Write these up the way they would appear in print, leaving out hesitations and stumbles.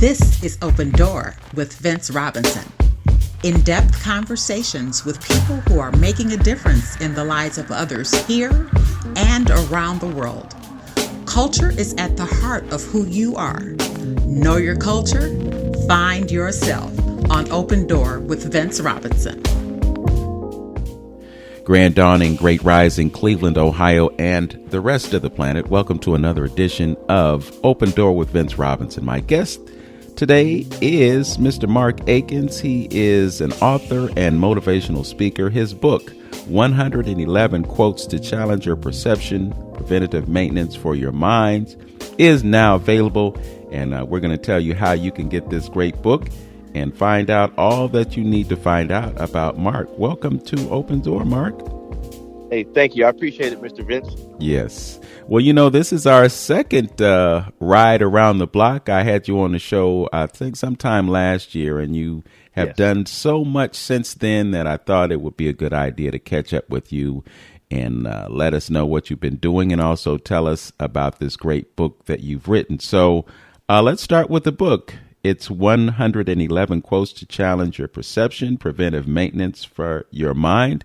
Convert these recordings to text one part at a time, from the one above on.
This is Open Door with Vince Robinson. In-depth conversations with people who are making a difference in the lives of others here and around the world. Culture is at the heart of who you are. Know your culture, find yourself on Open Door with Vince Robinson. Grand dawning, great rising, Cleveland, Ohio, and the rest of the planet. Welcome to another edition of Open Door with Vince Robinson. My guest today is Mr. Mark Akins. He is an author and motivational speaker. His book, 111 Quotes to Challenge Your Perception, Preventative Maintenance for Your Mind, is now available. And we're going to tell you how you can get this great book and find out all that you need to find out about Mark. Welcome to Open Door, Mark. Hey, thank you. I appreciate it, Mr. Vince. Yes. Well, you know, this is our second ride around the block. I had you on the show, I think, sometime last year, and you have done so much since then that I thought it would be a good idea to catch up with you and let us know what you've been doing and also tell us about this great book that you've written. So let's start with the book. It's 111 Quotes to Challenge Your Perception, Preventive Maintenance for Your Mind.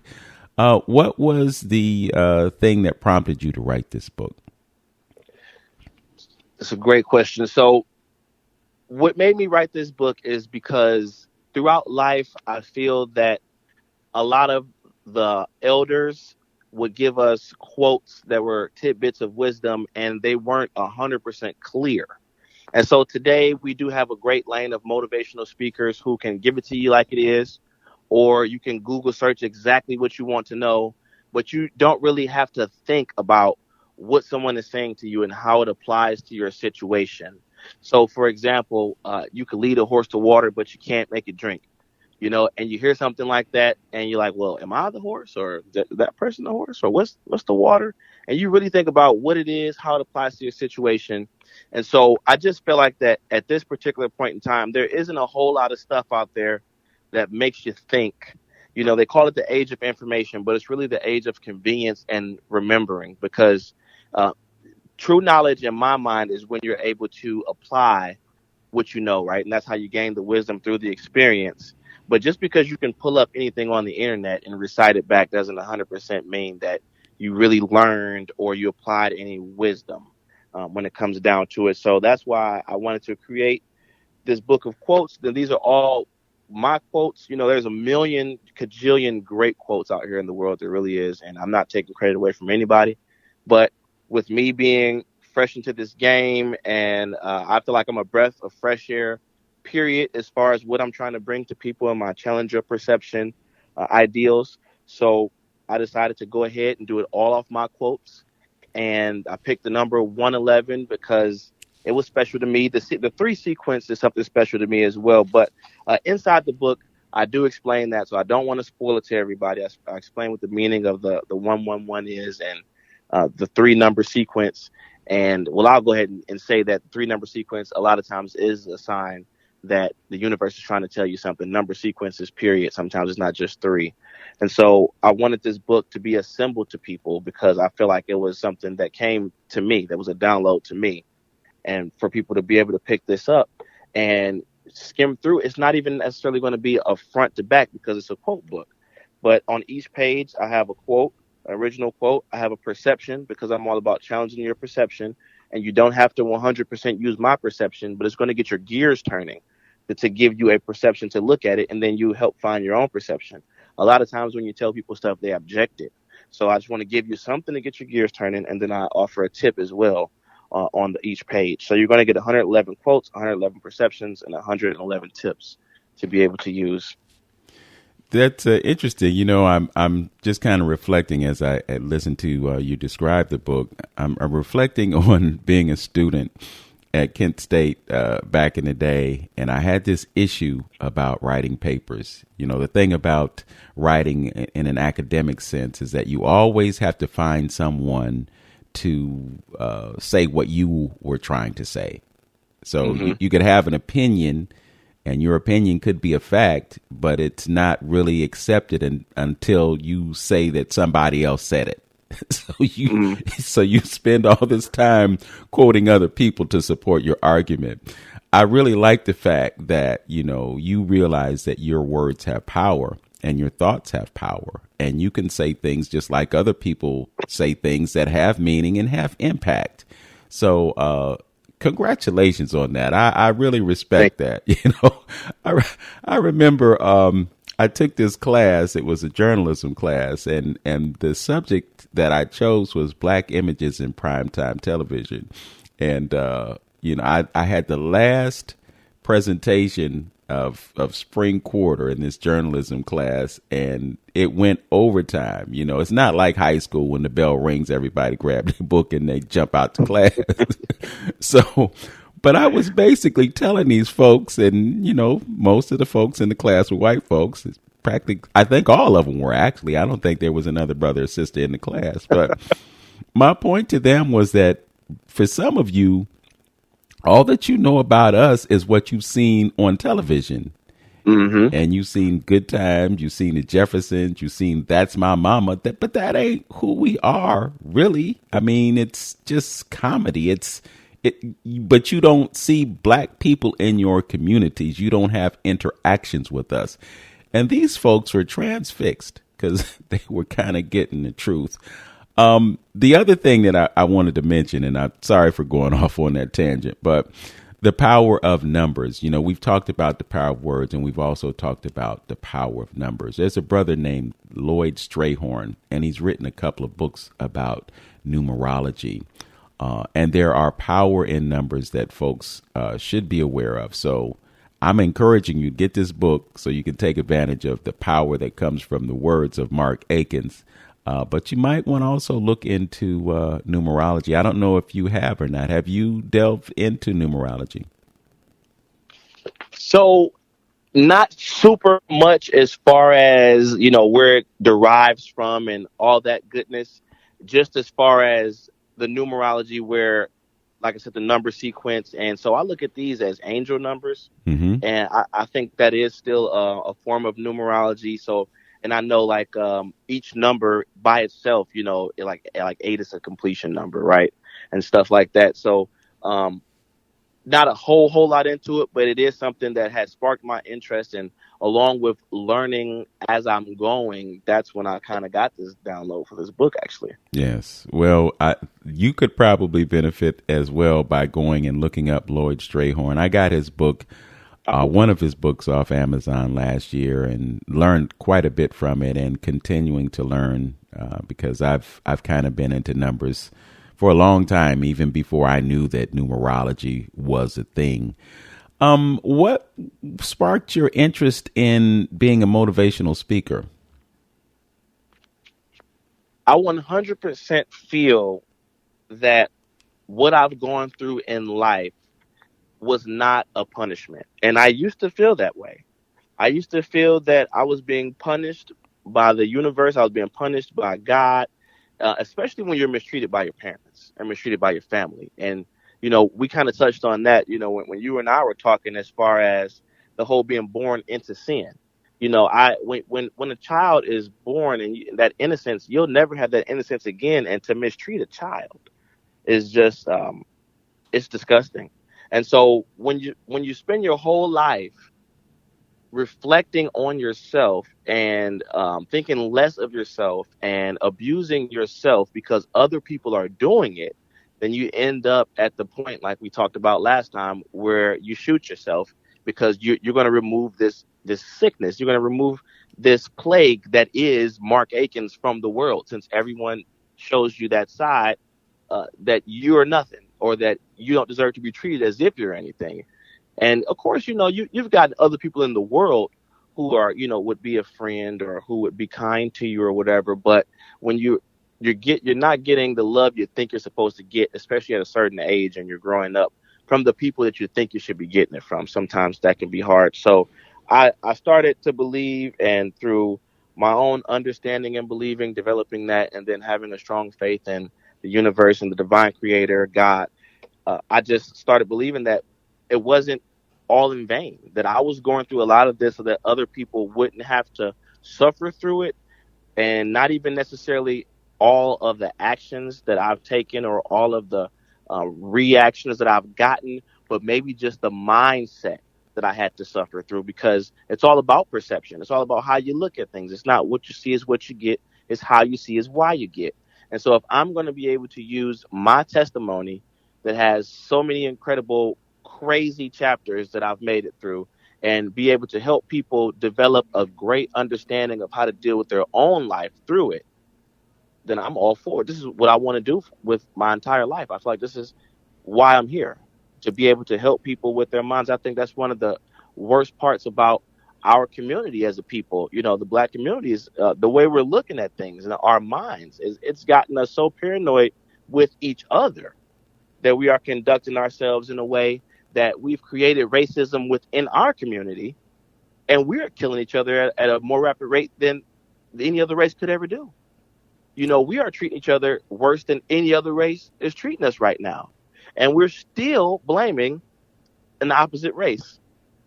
What was the thing that prompted you to write this book? It's a great question. So what made me write this book is because throughout life, I feel that a lot of the elders would give us quotes that were tidbits of wisdom, and they weren't 100% clear. And so today we do have a great lane of motivational speakers who can give it to you like it is, or you can Google search exactly what you want to know, but you don't really have to think about what someone is saying to you and how it applies to your situation. So, for example, you could lead a horse to water, but you can't make it drink, and you hear something like that and you're like, well, am I the horse or that person the horse or what's the water? And you really think about what it is, how it applies to your situation. And so I just feel like that at this particular point in time, there isn't a whole lot of stuff out there that makes you think. They call it the age of information, but it's really the age of convenience and remembering, because true knowledge in my mind is when you're able to apply what you know, right? And that's how you gain the wisdom through the experience. But just because you can pull up anything on the internet and recite it back doesn't 100% mean that you really learned or you applied any wisdom when it comes down to it. So that's why I wanted to create this book of quotes. These are all my quotes. There's a million cajillion great quotes out here in the world. There really is. And I'm not taking credit away from anybody. But with me being fresh into this game, and I feel like I'm a breath of fresh air, period, as far as what I'm trying to bring to people in my challenger perception ideals. So I decided to go ahead and do it all off my quotes. And I picked the number 111 because it was special to me. The three sequence is something special to me as well. But inside the book, I do explain that. So I don't want to spoil it to everybody. I explain what the meaning of the 111 is and the three number sequence. And I'll go ahead and say that the three number sequence a lot of times is a sign that the universe is trying to tell you something. Number sequences, period. Sometimes it's not just three. And so I wanted this book to be a symbol to people because I feel like it was something that came to me, that was a download to me. And for people to be able to pick this up and skim through, it's not even necessarily going to be a front to back because it's a quote book. But on each page, I have a quote, original quote. I have a perception because I'm all about challenging your perception. And you don't have to 100% use my perception, but it's going to get your gears turning to give you a perception to look at it. And then you help find your own perception. A lot of times when you tell people stuff, they object it. So I just want to give you something to get your gears turning. And then I offer a tip as well on each page. So you're going to get 111 quotes, 111 perceptions, and 111 tips to be able to use. That's interesting. I'm just kind of reflecting as I listen to you describe the book. I'm reflecting on being a student at Kent State back in the day, and I had this issue about writing papers. The thing about writing in an academic sense is that you always have to find someone to say what you were trying to say. So you could have an opinion, and your opinion could be a fact, but it's not really accepted until you say that somebody else said it. So you Mm. so you spend all this time quoting other people to support your argument. I really like the fact that, you realize that your words have power and your thoughts have power, and you can say things just like other people say things that have meaning and have impact. So, congratulations on that. I really Thank respect that. I remember, I took this class. It was a journalism class, and the subject that I chose was black images in primetime television. And I had the last presentation of spring quarter in this journalism class, and it went overtime. It's not like high school when the bell rings, everybody grab their book and they jump out to class. So, but I was basically telling these folks, and most of the folks in the class were white folks. Practically, I think all of them were, actually. I don't think there was another brother or sister in the class. But my point to them was that for some of you, all that you know about us is what you've seen on television. Mm-hmm. And you've seen Good Times, you've seen the Jeffersons, you've seen That's My Mama. But that ain't who we are, really. I mean, it's just comedy. But you don't see black people in your communities. You don't have interactions with us. And these folks were transfixed because they were kind of getting the truth. The other thing that I wanted to mention, and I'm sorry for going off on that tangent, but the power of numbers. We've talked about the power of words, and we've also talked about the power of numbers. There's a brother named Lloyd Strayhorn, and he's written a couple of books about numerology. And there are power in numbers that folks should be aware of. So I'm encouraging you to get this book so you can take advantage of the power that comes from the words of Mark Akins. But you might want to also look into numerology. I don't know if you have or not. Have you delved into numerology? So, not super much as far as, where it derives from and all that goodness, just as far as the numerology where, like I said, the number sequence. And so I look at these as angel numbers. Mm-hmm. And I think that is still a form of numerology. So, and I know like each number by itself, like eight is a completion number, right? And stuff like that. So, not a whole lot into it, but it is something that has sparked my interest. And along with learning as I'm going, that's when I kind of got this download for this book, actually. Yes. Well, you could probably benefit as well by going and looking up Lloyd Strayhorn. I got his book, one of his books, off Amazon last year, and learned quite a bit from it, and continuing to learn because I've kind of been into numbers for a long time, even before I knew that numerology was a thing. What sparked your interest in being a motivational speaker? I 100% feel that what I've gone through in life was not a punishment. And I used to feel that way. I used to feel that I was being punished by the universe. I was being punished by God, especially when you're mistreated by your parents and mistreated by your family. And, we kind of touched on that, when you and I were talking as far as the whole being born into sin. When a child is born and that innocence, you'll never have that innocence again. And to mistreat a child is just, it's disgusting. And so when you spend your whole life reflecting on yourself and thinking less of yourself and abusing yourself because other people are doing it, then you end up at the point like we talked about last time where you shoot yourself because you're going to remove this sickness. You're going to remove this plague that is Mark Akins from the world, since everyone shows you that side, that you're nothing or that you don't deserve to be treated as if you're anything. And of course, you've got other people in the world who are, would be a friend or who would be kind to you or whatever. But when you're not getting the love you think you're supposed to get, especially at a certain age and you're growing up, from the people that you think you should be getting it from. Sometimes that can be hard. So I started to believe, and through my own understanding and believing, developing that, and then having a strong faith in the universe and the divine creator, God, I just started believing that it wasn't all in vain, that I was going through a lot of this so that other people wouldn't have to suffer through it, and not even necessarily all of the actions that I've taken or all of the reactions that I've gotten, but maybe just the mindset that I had to suffer through, because it's all about perception. It's all about how you look at things. It's not what you see is what you get. It's how you see is why you get. And so if I'm going to be able to use my testimony that has so many incredible, crazy chapters that I've made it through, and be able to help people develop a great understanding of how to deal with their own life through it, then I'm all for it. This is what I want to do with my entire life. I feel like this is why I'm here, to be able to help people with their minds. I think that's one of the worst parts about our community as a people. You know, the Black community is the way we're looking at things and our minds is it's gotten us so paranoid with each other that we are conducting ourselves in a way that we've created racism within our community, and we're killing each other at a more rapid rate than any other race could ever do. You know, we are treating each other worse than any other race is treating us right now. And we're still blaming an opposite race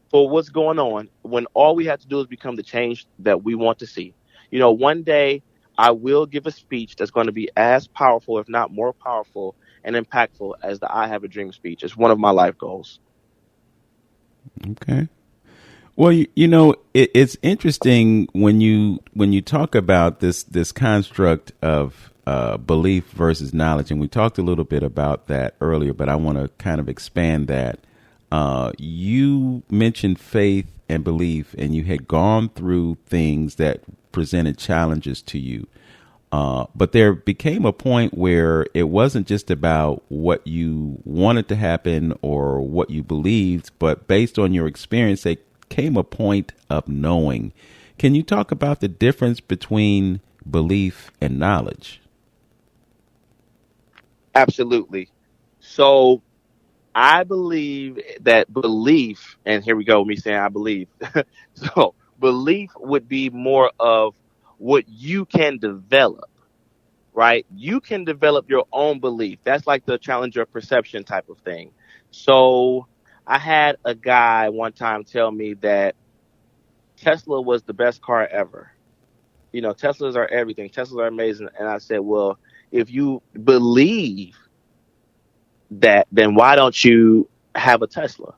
for what's going on, when all we have to do is become the change that we want to see. You know, one day I will give a speech that's going to be as powerful, if not more powerful and impactful, as the I Have a Dream speech. It's one of my life goals. Okay. Well, you know, it's interesting when you talk about this construct of belief versus knowledge, and we talked a little bit about that earlier, but I want to kind of expand that. You mentioned faith and belief, and you had gone through things that presented challenges to you. But there became a point where it wasn't just about what you wanted to happen or what you believed, but based on your experience, there came a point of knowing. Can you talk about the difference between belief and knowledge? Absolutely. So I believe that belief, and here we go, me saying I believe. So belief would be more of what you can develop, right? You can develop your own belief. That's like the challenge of perception type of thing. So I had a guy one time tell me that Tesla was the best car ever. You know, Teslas are everything. Teslas are amazing. And I said, well, if you believe that, then why don't you have a Tesla?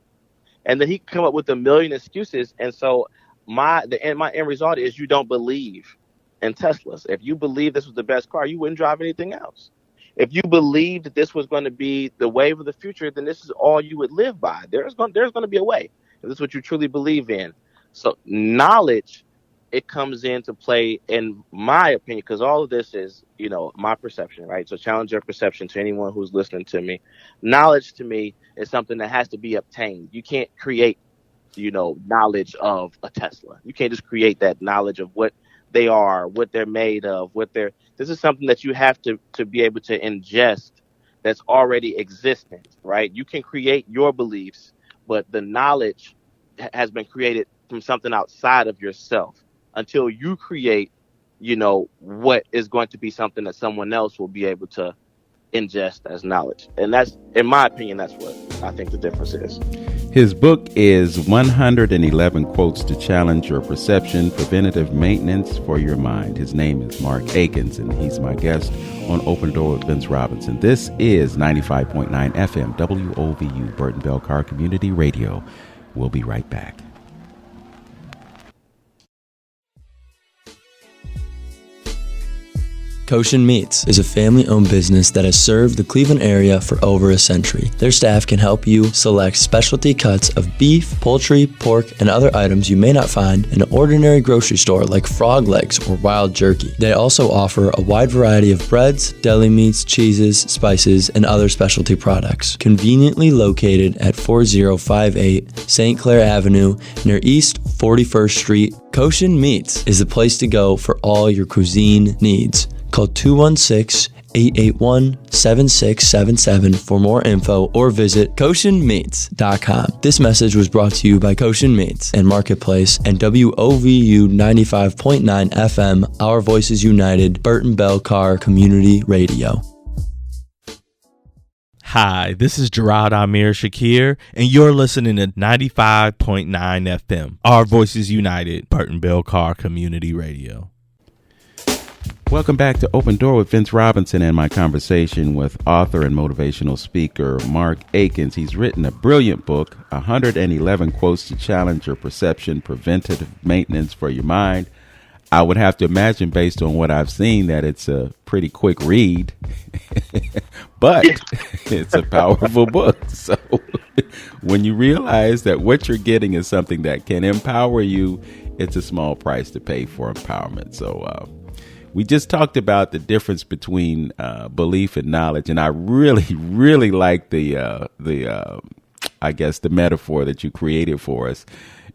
And then he come up with a million excuses. And so my end result is you don't believe in Teslas. If you believe this was the best car, you wouldn't drive anything else. If you believe that this was going to be the wave of the future, then this is all you would live by. There's going to be a way. If this is what you truly believe in. So knowledge, it comes into play, in my opinion, because all of this is, you know, my perception, right? So challenge your perception to anyone who's listening to me. Knowledge to me is something that has to be obtained. You can't create, you know, knowledge of a Tesla. You can't just create that knowledge of what they are, what they're made of, this is something that you have to be able to ingest that's already existent, right? You can create your beliefs, but the knowledge has been created from something outside of yourself until you create, you know, what is going to be something that someone else will be able to ingest as knowledge. And that's, in my opinion, that's what I think the difference is. His book is 111 Quotes to Challenge Your Perception, Preventative Maintenance for Your Mind. His name is Mark Akins, and he's my guest on Open Door with Vince Robinson. This is 95.9 FM, WOVU, Burton Bell Car Community Radio. We'll be right back. Koshin Meats is a family-owned business that has served the Cleveland area for over a century. Their staff can help you select specialty cuts of beef, poultry, pork, and other items you may not find in an ordinary grocery store like frog legs or wild jerky. They also offer a wide variety of breads, deli meats, cheeses, spices, and other specialty products. Conveniently located at 4058 St. Clair Avenue near East 41st Street, Koshin Meats is the place to go for all your cuisine needs. Call 216-881-7677 for more info or visit KoshinMeats.com. This message was brought to you by Koshin Meats and Marketplace and WOVU 95.9 FM, Our Voices United, Burton Bell Car Community Radio. Hi, this is Gerard Amir Shakir, and you're listening to 95.9 FM, Our Voices United, Burton Bell Car Community Radio. Welcome back to Open Door with Vince Robinson and my conversation with author and motivational speaker Mark Akins. He's written a brilliant book, 111 Quotes to Challenge Your Perception, Preventative Maintenance for Your Mind. I would have to imagine, based on what I've seen, that it's a pretty quick read, but it's a powerful book. So when you realize that what you're getting is something that can empower you, it's a small price to pay for empowerment. So we just talked about the difference between belief and knowledge, and I really, really like I guess the metaphor that you created for us.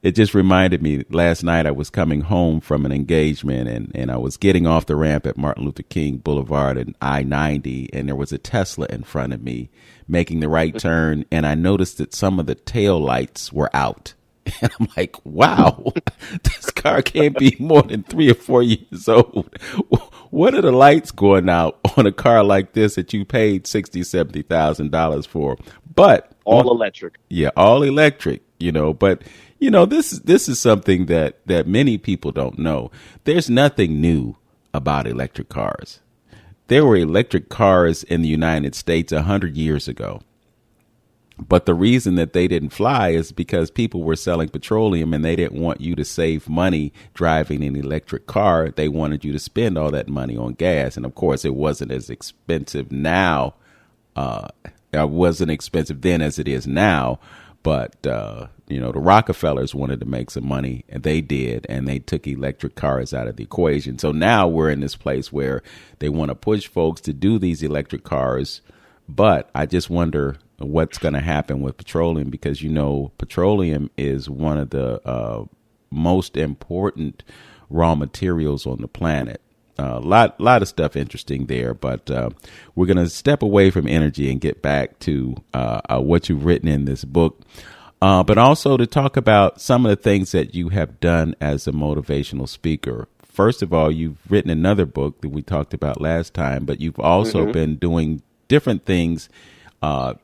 It just reminded me, last night I was coming home from an engagement, and I was getting off the ramp at Martin Luther King Boulevard and I-90, and there was a Tesla in front of me making the right turn, and I noticed that some of the tail lights were out. And I'm like, wow, this car can't be more than 3 or 4 years old. What are the lights going out on a car like this that you paid $60,000, $70,000 for? But all electric. Yeah, all electric, but this is something that many people don't know. There's nothing new about electric cars. There were electric cars in the United States 100 years ago. But the reason that they didn't fly is because people were selling petroleum and they didn't want you to save money driving an electric car. They wanted you to spend all that money on gas. And of course, it wasn't as expensive now. It wasn't expensive then as it is now. But, the Rockefellers wanted to make some money, and they did, and they took electric cars out of the equation. So now we're in this place where they want to push folks to do these electric cars. But I just wonder what's going to happen with petroleum, because, petroleum is one of the most important raw materials on the planet. A lot of stuff interesting there, but we're going to step away from energy and get back to what you've written in this book, but also to talk about some of the things that you have done as a motivational speaker. First of all, you've written another book that we talked about last time, but you've also been doing different things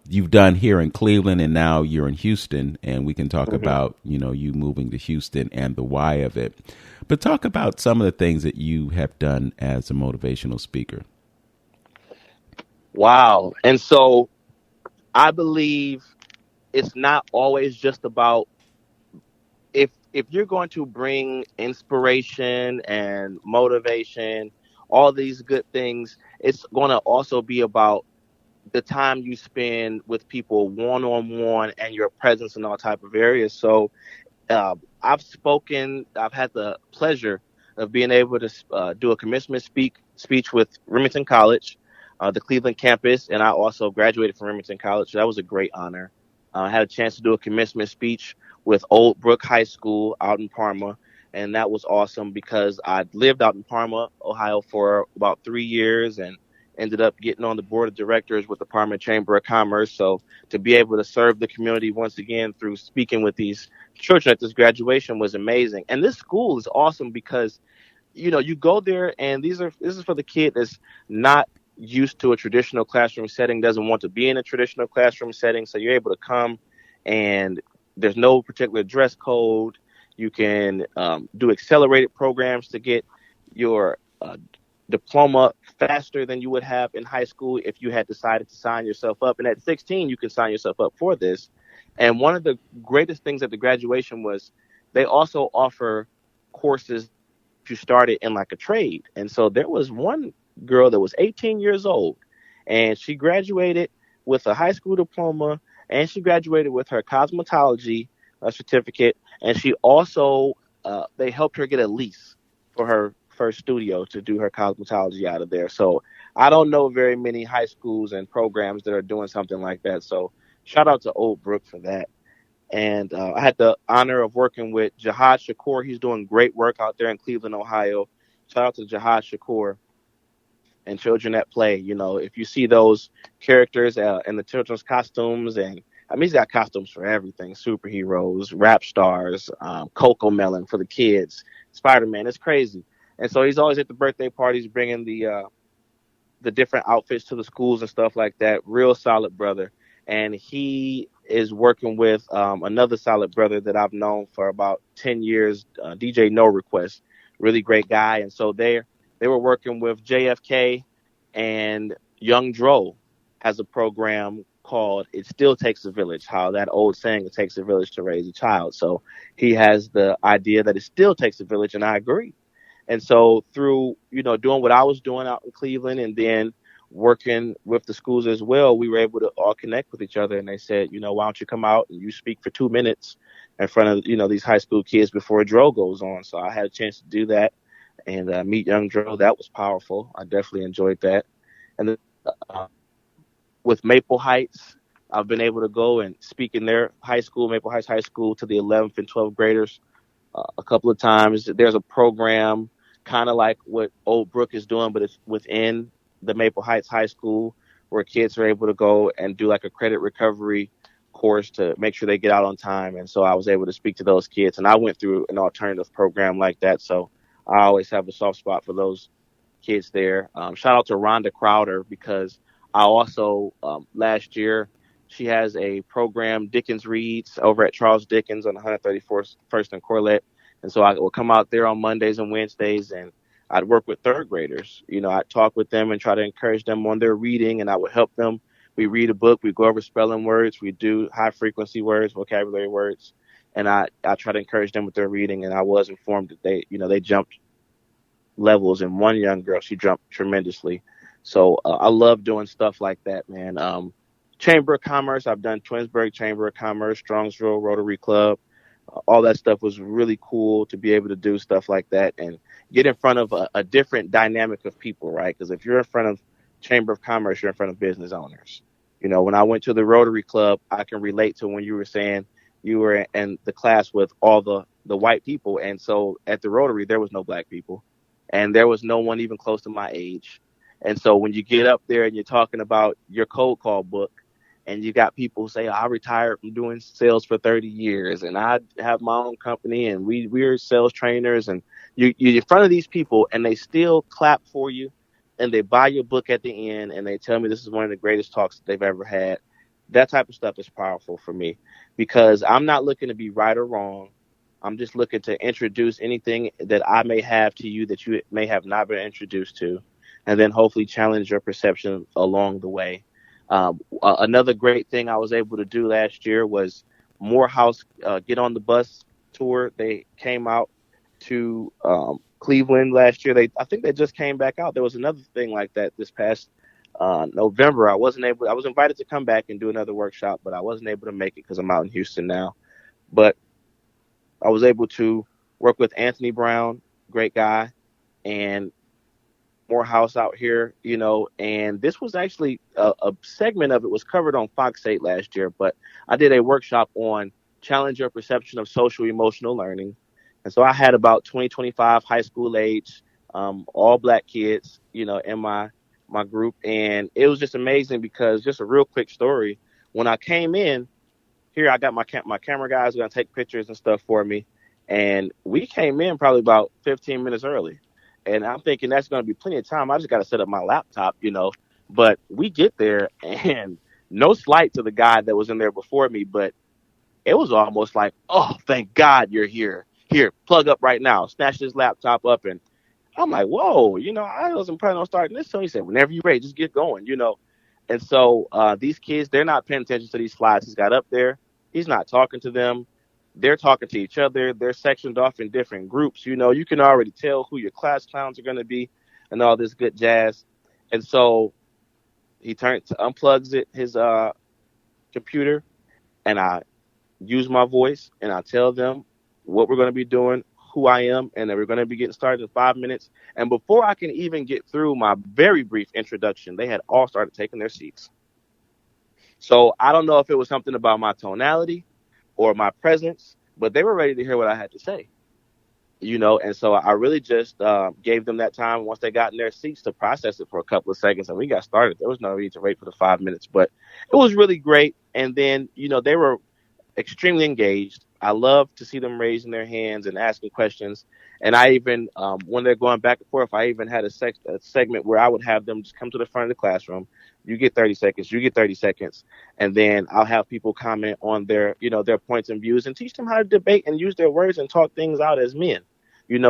you've done here in Cleveland, and now you're in Houston, and we can talk about, you moving to Houston and the why of it. But talk about some of the things that you have done as a motivational speaker. Wow. And so I believe it's not always just about, if you're going to bring inspiration and motivation, all these good things, it's going to also be about the time you spend with people one-on-one and your presence in all type of areas. So I've had the pleasure of being able to do a commencement speech with Remington College, the Cleveland campus, and I also graduated from Remington College. That was a great honor. I had a chance to do a commencement speech with Old Brook High School out in Parma, and that was awesome because I lived out in Parma, Ohio for about 3 years and ended up getting on the board of directors with the Parma Chamber of Commerce. So to be able to serve the community once again through speaking with these children at this graduation was amazing. And this school is awesome because, you go there and this is for the kid that's not used to a traditional classroom setting, doesn't want to be in a traditional classroom setting. So you're able to come and there's no particular dress code. You can do accelerated programs to get your diploma faster than you would have in high school if you had decided to sign yourself up. And at 16, you can sign yourself up for this. And one of the greatest things at the graduation was they also offer courses you started in like a trade. And so there was one girl that was 18 years old and she graduated with a high school diploma and she graduated with her cosmetology certificate. And she also, they helped her get a lease for her first studio to do her cosmetology out of there. So I don't know very many high schools and programs that are doing something like that. So shout out to Old Brook for that. And I had the honor of working with Jihad Shakur. He's doing great work out there in Cleveland, Ohio. Shout out to Jihad Shakur and Children at Play. If you see those characters in the children's costumes, and I mean, he's got costumes for everything: superheroes, rap stars, Coco Melon for the kids, Spider-Man. It's crazy. And so he's always at the birthday parties bringing the different outfits to the schools and stuff like that. Real solid brother. And he is working with another solid brother that I've known for about 10 years, DJ No Request. Really great guy. And so they're They were working with JFK, and Young Dro has a program called "It Still Takes a Village." How that old saying, "It takes a village to raise a child." So he has the idea that it still takes a village, and I agree. And so through, doing what I was doing out in Cleveland and then working with the schools as well, we were able to all connect with each other. And they said, why don't you come out and you speak for 2 minutes in front of, these high school kids before a drill goes on. So I had a chance to do that and meet young drill. That was powerful. I definitely enjoyed that. And then, uh, with Maple Heights, I've been able to go and speak in their high school, Maple Heights High School, to the 11th and 12th graders a couple of times. There's a program kind of like what Old Brook is doing, but it's within the Maple Heights High School where kids are able to go and do like a credit recovery course to make sure they get out on time. And so I was able to speak to those kids, and I went through an alternative program like that. So I always have a soft spot for those kids there. Shout out to Rhonda Crowder because I also last year she has a program, Dickens Reads, over at Charles Dickens on 134th First and Corlett. And so I will come out there on Mondays and Wednesdays, and I'd work with third graders. I'd talk with them and try to encourage them on their reading, and I would help them. We read a book, we go over spelling words, we do high frequency words, vocabulary words, and I try to encourage them with their reading. And I was informed that they jumped levels, and one young girl, she jumped tremendously. So I love doing stuff like that, man. Chamber of Commerce, I've done Twinsburg Chamber of Commerce, Strongsville Rotary Club. All that stuff was really cool to be able to do stuff like that and get in front of a different dynamic of people, right? Because if you're in front of Chamber of Commerce, you're in front of business owners. When I went to the Rotary Club, I can relate to when you were saying you were in the class with all the white people. And so at the Rotary, there was no black people, and there was no one even close to my age. And so when you get up there and you're talking about your cold call book, and you got people who say, I retired from doing sales for 30 years and I have my own company and we're sales trainers, and you're in front of these people and they still clap for you and they buy your book at the end and they tell me this is one of the greatest talks that they've ever had. That type of stuff is powerful for me because I'm not looking to be right or wrong. I'm just looking to introduce anything that I may have to you that you may have not been introduced to, and then hopefully challenge your perception along the way. Another great thing I was able to do last year was Morehouse Get on the Bus tour. They came out to Cleveland last year. I think they just came back out. There was another thing like that this past November. I was invited to come back and do another workshop, but I wasn't able to make it because I'm out in Houston now. But I was able to work with Anthony Brown, great guy, and Morehouse out here, and this was actually a segment of it was covered on Fox 8 last year, but I did a workshop on challenge your perception of social emotional learning. And so I had about 20, 25 high school age, all black kids, in my group. And it was just amazing because just a real quick story. When I came in here, I got my camera guys going to take pictures and stuff for me. And we came in probably about 15 minutes early. And I'm thinking that's going to be plenty of time. I just got to set up my laptop, But we get there, and no slight to the guy that was in there before me, but it was almost like, oh, thank God you're here. Here, plug up right now. Snatch this laptop up, and I'm like, whoa, I wasn't planning on starting this. So he said, whenever you're ready, just get going. And so these kids, they're not paying attention to these slides. He's got up there. He's not talking to them. They're talking to each other. They're sectioned off in different groups. You can already tell who your class clowns are going to be and all this good jazz. And so he unplugs his computer, and I use my voice and I tell them what we're going to be doing, who I am, and that we're going to be getting started in 5 minutes. And before I can even get through my very brief introduction, they had all started taking their seats. So I don't know if it was something about my tonality or my presence, but they were ready to hear what I had to say, and so I really just gave them that time once they got in their seats to process it for a couple of seconds, and we got started. There was no need to wait for the 5 minutes, but it was really great. And then, they were extremely engaged. I love to see them raising their hands and asking questions. And I even, when they're going back and forth, I even had a segment where I would have them just come to the front of the classroom. You get 30 seconds, you get 30 seconds. And then I'll have people comment on their points and views and teach them how to debate and use their words and talk things out as men.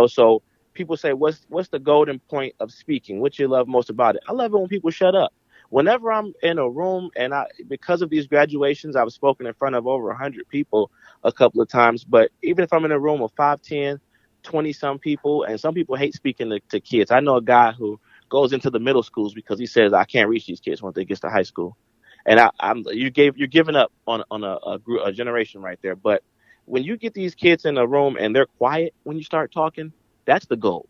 So people say, what's the golden point of speaking? What you love most about it? I love it when people shut up. Whenever I'm in a room, and because of these graduations, I've spoken in front of over 100 people a couple of times. But even if I'm in a room of 5, 10, 20 some people, and some people hate speaking to kids. I know a guy who goes into the middle schools because he says, I can't reach these kids once they get to high school. And you're giving up on a generation right there. But when you get these kids in a room and they're quiet when you start talking, that's the goal.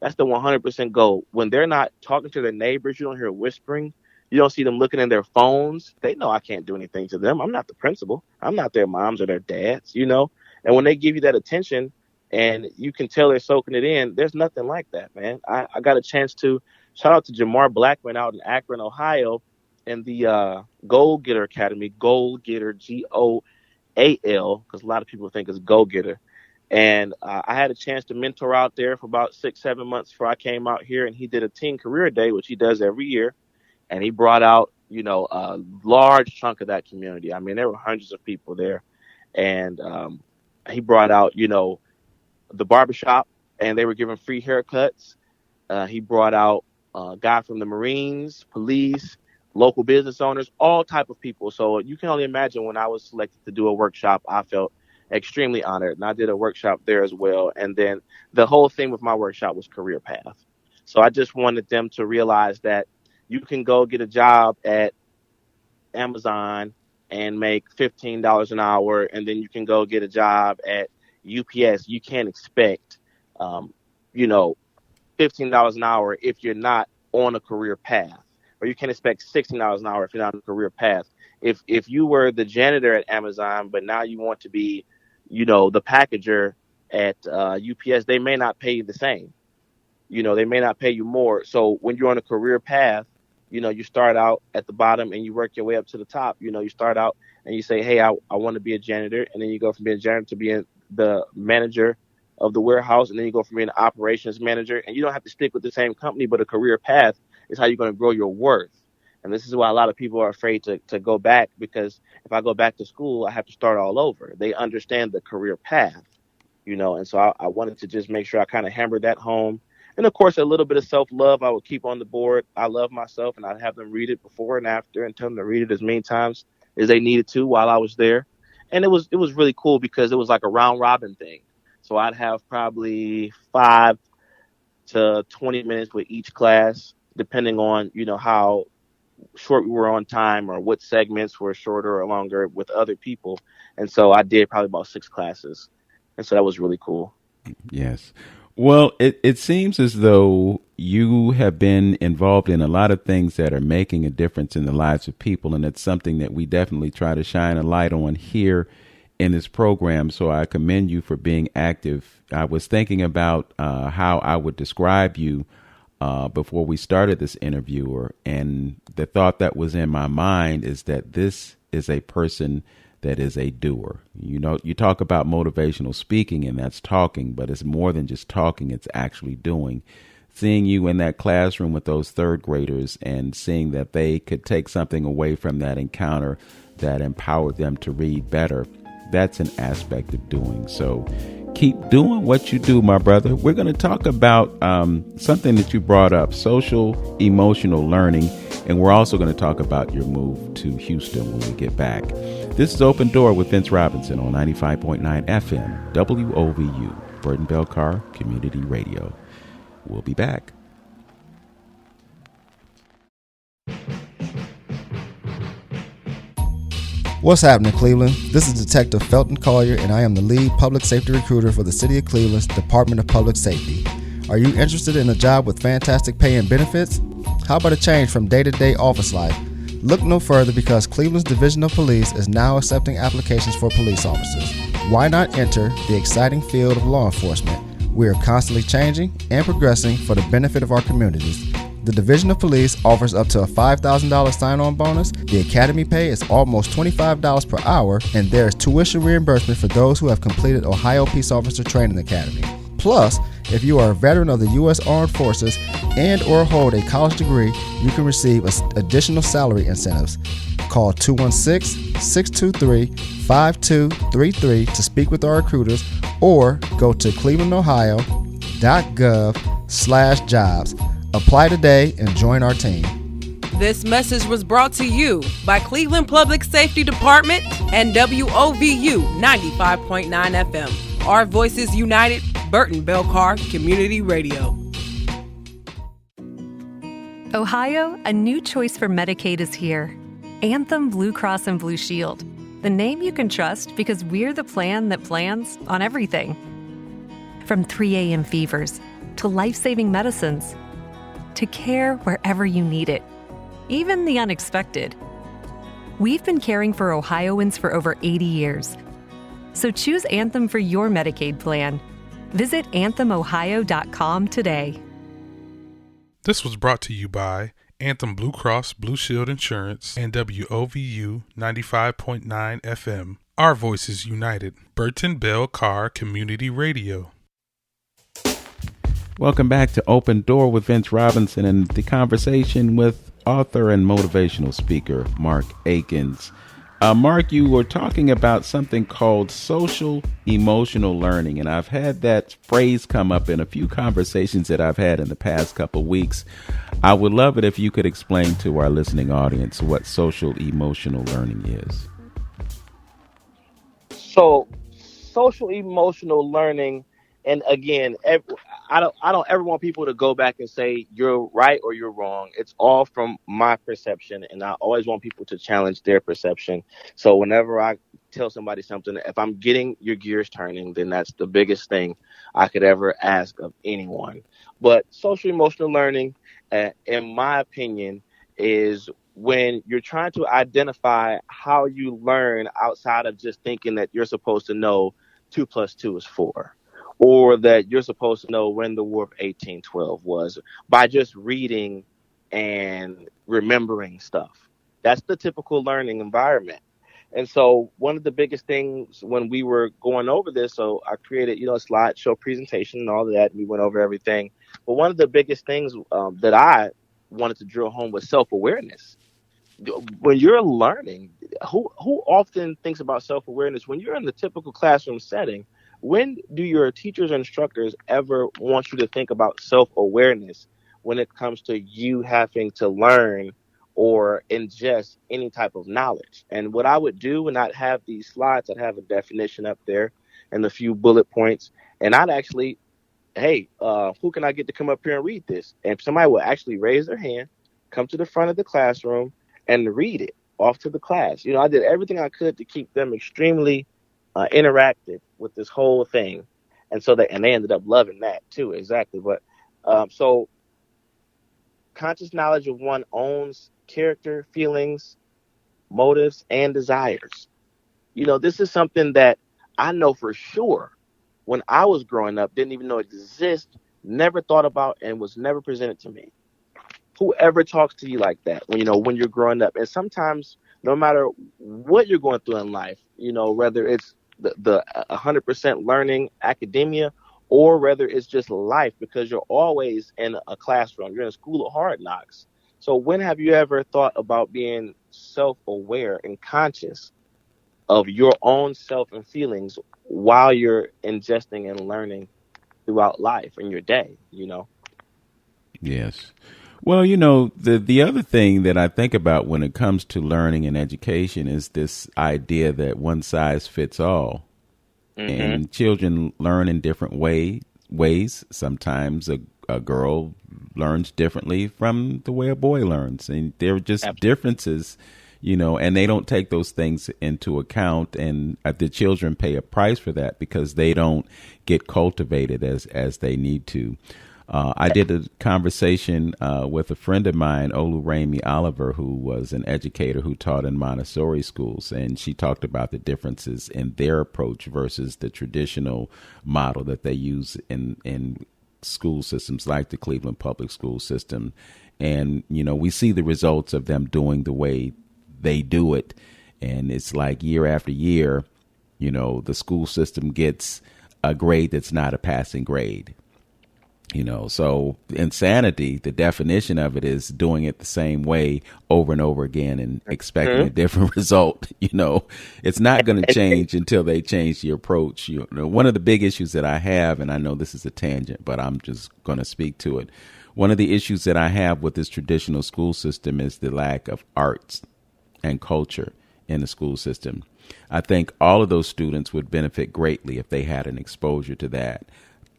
That's the 100% goal. When they're not talking to their neighbors, you don't hear whispering. You don't see them looking in their phones. They know I can't do anything to them. I'm not the principal. I'm not their moms or their dads, And when they give you that attention and you can tell they're soaking it in, there's nothing like that, man. I got a chance to shout out to Jamar Blackman out in Akron, Ohio, in the Goal Getter Academy, Goal Getter, GOAL, because a lot of people think it's Go Getter. And I had a chance to mentor out there for about 6-7 months before I came out here. And he did a teen career day, which he does every year. And he brought out, a large chunk of that community. I mean, there were hundreds of people there. And he brought out, the barbershop, and they were giving free haircuts. He brought out a guy from the Marines, police, local business owners, all type of people. So you can only imagine when I was selected to do a workshop, I felt extremely honored. And I did a workshop there as well. And then the whole thing with my workshop was career path. So I just wanted them to realize that you can go get a job at Amazon and make $15 an hour. And then you can go get a job at UPS. You can't expect, $15 an hour if you're not on a career path. Or you can't expect $16 an hour if you're not on a career path. If you were the janitor at Amazon, but now you want to be the packager at UPS, they may not pay you the same. They may not pay you more. So when you're on a career path, you start out at the bottom and you work your way up to the top. You start out and you say, hey, I want to be a janitor. And then you go from being a janitor to being the manager of the warehouse. And then you go from being an operations manager. And you don't have to stick with the same company, but a career path is how you're going to grow your worth. And this is why a lot of people are afraid to go back, because if I go back to school, I have to start all over. They understand the career path, and so I wanted to just make sure I kind of hammered that home. And of course, a little bit of self-love I would keep on the board. I love myself, and I'd have them read it before and after and tell them to read it as many times as they needed to while I was there. And it was really cool because it was like a round robin thing. So I'd have probably 5 to 20 minutes with each class, depending on, how short we were on time or what segments were shorter or longer with other people. And so I did probably about 6 classes. And so that was really cool. Yes. Well, it seems as though you have been involved in a lot of things that are making a difference in the lives of people. And it's something that we definitely try to shine a light on here in this program. So I commend you for being active. I was thinking about how I would describe you before we started this interview, and the thought that was in my mind is that this is a person that is a doer. You talk about motivational speaking, and that's talking, but it's more than just talking, it's actually doing. Seeing you in that classroom with those third graders and seeing that they could take something away from that encounter that empowered them to read better, that's an aspect of doing. So keep doing what you do, my brother. We're going to talk about something that you brought up, social emotional learning, and we're also going to talk about your move to Houston when we get back. This is Open Door with Vince Robinson on 95.9 FM, WOVU, Burton Belcar Community Radio. We'll be back. What's happening, Cleveland? This is Detective Felton Collier, and I am the lead public safety recruiter for the City of Cleveland's Department of Public Safety. Are you interested in a job with fantastic pay and benefits? How about a change from day-to-day office life? Look no further, because Cleveland's Division of Police is now accepting applications for police officers. Why not enter the exciting field of law enforcement? We are constantly changing and progressing for the benefit of our communities. The Division of Police offers up to a $5,000 sign-on bonus. The academy pay is almost $25 per hour, and there is tuition reimbursement for those who have completed Ohio Peace Officer Training Academy. Plus, if you are a veteran of the U.S. Armed Forces and or hold a college degree, you can receive additional salary incentives. Call 216-623-5233 to speak with our recruiters, or go to Cleveland, Ohio, cleveland.gov/jobs. Apply today and join our team. This message was brought to you by Cleveland Public Safety Department and WOVU 95.9 FM. Our Voices United, Burton Belcar Community Radio. Ohio, a new choice for Medicaid is here. Anthem Blue Cross and Blue Shield. The name you can trust because we're the plan that plans on everything. From 3 a.m. fevers to life-saving medicines to care wherever you need it, even the unexpected. We've been caring for Ohioans for over 80 years. So choose Anthem for your Medicaid plan. Visit anthemohio.com today. This was brought to you by Anthem Blue Cross Blue Shield Insurance and WOVU 95.9 FM. Our Voices United. Burton Bell Carr Community Radio. Welcome back to Open Door with Vince Robinson and the conversation with author and motivational speaker Mark Akins. Mark, you were talking about something called social emotional learning, and I've had that phrase come up in a few conversations that I've had in the past couple of weeks. I would love it if you could explain to our listening audience what social emotional learning is. So, social emotional learning, and again, I don't ever want people to go back and say you're right or you're wrong. It's all from my perception, and I always want people to challenge their perception. So whenever I tell somebody something, if I'm getting your gears turning, then that's the biggest thing I could ever ask of anyone. But social emotional learning, in my opinion, is when you're trying to identify how you learn outside of just thinking that you're supposed to know 2 + 2 is 4. Or that you're supposed to know when the War of 1812 was by just reading and remembering stuff. That's the typical learning environment. And so one of the biggest things when we were going over this, so I created, a slideshow presentation and all of that. And we went over everything. But one of the biggest things that I wanted to drill home was self-awareness. When you're learning, who often thinks about self-awareness? When you're in the typical classroom setting, when do your teachers or instructors ever want you to think about self-awareness when it comes to you having to learn or ingest any type of knowledge? And what I would do when I'd have these slides, I'd have a definition up there and a few bullet points. And I'd actually, hey, who can I get to come up here and read this? And somebody would actually raise their hand, come to the front of the classroom and read it off to the class. I did everything I could to keep them extremely interacted with this whole thing, and they ended up loving that too. Exactly. But so conscious knowledge of one's own character, feelings, motives, and desires. This is something that I know for sure when I was growing up, didn't even know it existed, never thought about, and was never presented to me. Whoever talks to you like that, when you're growing up, and sometimes no matter what you're going through in life, whether it's the 100% learning academia or whether it's just life, because you're always in a classroom, you're in a school of hard knocks. So when have you ever thought about being self-aware and conscious of your own self and feelings while you're ingesting and learning throughout life in your day, Yes. Well, the other thing that I think about when it comes to learning and education is this idea that one size fits all. Mm-hmm. And children learn in different ways. Sometimes a girl learns differently from the way a boy learns. And there are just differences, and they don't take those things into account. And the children pay a price for that because they don't get cultivated as they need to. I did a conversation with a friend of mine, Oluremi Oliver, who was an educator who taught in Montessori schools, and she talked about the differences in their approach versus the traditional model that they use in school systems like the Cleveland Public School System. And, we see the results of them doing the way they do it. And it's like year after year, the school system gets a grade that's not a passing grade. So insanity, the definition of it is doing it the same way over and over again and expecting a different result. It's not going to change until they change the approach. One of the big issues that I have, and I know this is a tangent, but I'm just going to speak to it. One of the issues that I have with this traditional school system is the lack of arts and culture in the school system. I think all of those students would benefit greatly if they had an exposure to that.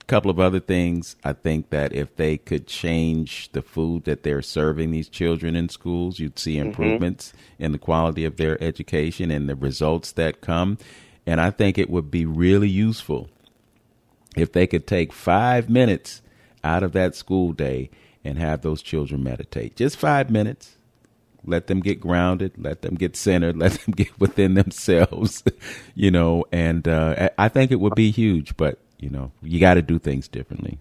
Couple of other things. I think that if they could change the food that they're serving these children in schools, you'd see improvements in the quality of their education and the results that come. And I think it would be really useful if they could take 5 minutes out of that school day and have those children meditate. Just 5 minutes. Let them get grounded, let them get centered, let them get within themselves, and I think it would be huge, but you got to do things differently.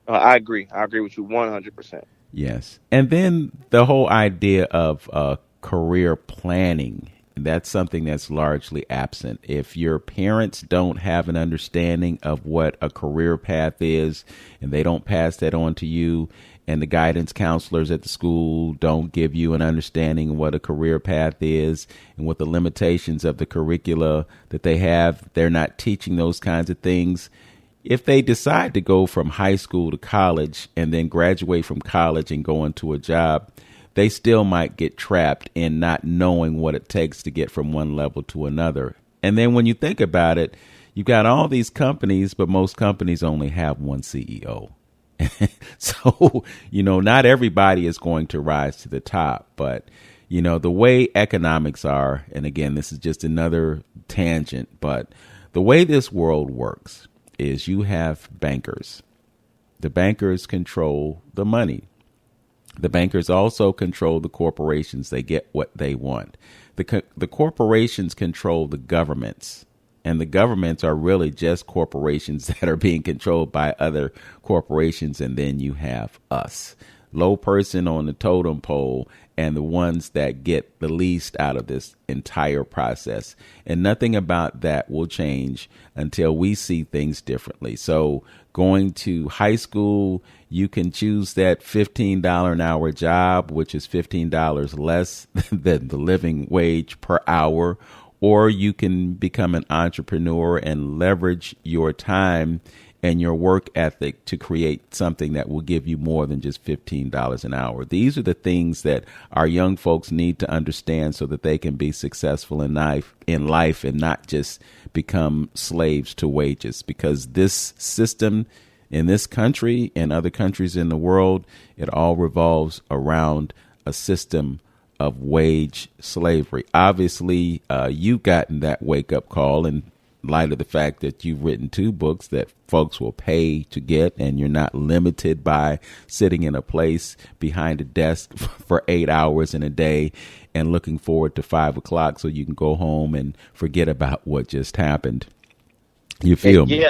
I agree. I agree with you 100%. Yes. And then the whole idea of career planning, that's something that's largely absent. If your parents don't have an understanding of what a career path is and they don't pass that on to you, and the guidance counselors at the school don't give you an understanding of what a career path is and what the limitations of the curricula that they have, they're not teaching those kinds of things. If they decide to go from high school to college and then graduate from college and go into a job, they still might get trapped in not knowing what it takes to get from one level to another. And then when you think about it, you've got all these companies, but most companies only have one CEO. So, not everybody is going to rise to the top, but, the way economics are, and again, this is just another tangent, but the way this world works is you have bankers. The bankers control the money. The bankers also control the corporations. They get what they want. The corporations control the governments. And the governments are really just corporations that are being controlled by other corporations. And then you have us, low person on the totem pole, and the ones that get the least out of this entire process. And nothing about that will change until we see things differently. So going to high school, you can choose that $15 an hour job, which is $15 less than the living wage per hour. Or you can become an entrepreneur and leverage your time and your work ethic to create something that will give you more than just $15 an hour. These are the things that our young folks need to understand so that they can be successful in life and not just become slaves to wages. Because this system in this country and other countries in the world, it all revolves around a system of wage slavery. Obviously, you've gotten that wake-up call in light of the fact that you've written 2 books that folks will pay to get, and you're not limited by sitting in a place behind a desk for 8 hours in a day and looking forward to 5 o'clock so you can go home and forget about what just happened. You feel me?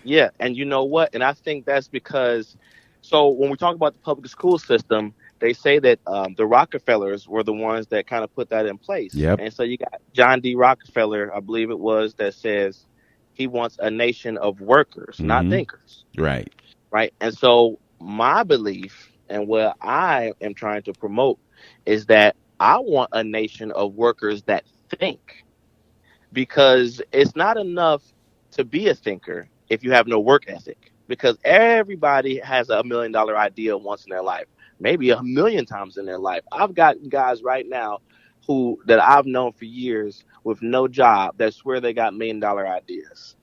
Yeah. And you know what? And I think that's because, so when we talk about the public school system, they say that the Rockefellers were the ones that kind of put that in place. Yep. And so you got John D. Rockefeller, I believe it was, that says he wants a nation of workers, not thinkers. Right. Right. And so my belief and what I am trying to promote is that I want a nation of workers that think, because it's not enough to be a thinker if you have no work ethic, because everybody has $1 million idea once in their life. Maybe 1 million times in their life. I've got guys right now that I've known for years with no job that swear they got $1 million ideas.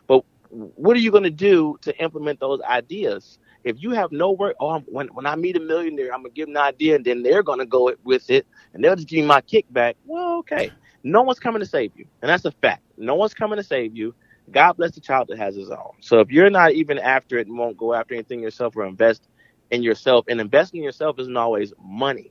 But what are you going to do to implement those ideas? If you have no work, when I meet a millionaire, I'm going to give them an idea and then they're going to go with it and they'll just give me my kickback. Well, okay. No one's coming to save you. And that's a fact. No one's coming to save you. God bless the child that has his own. So if you're not even after it and won't go after anything yourself or invest in yourself, and investing in yourself isn't always money.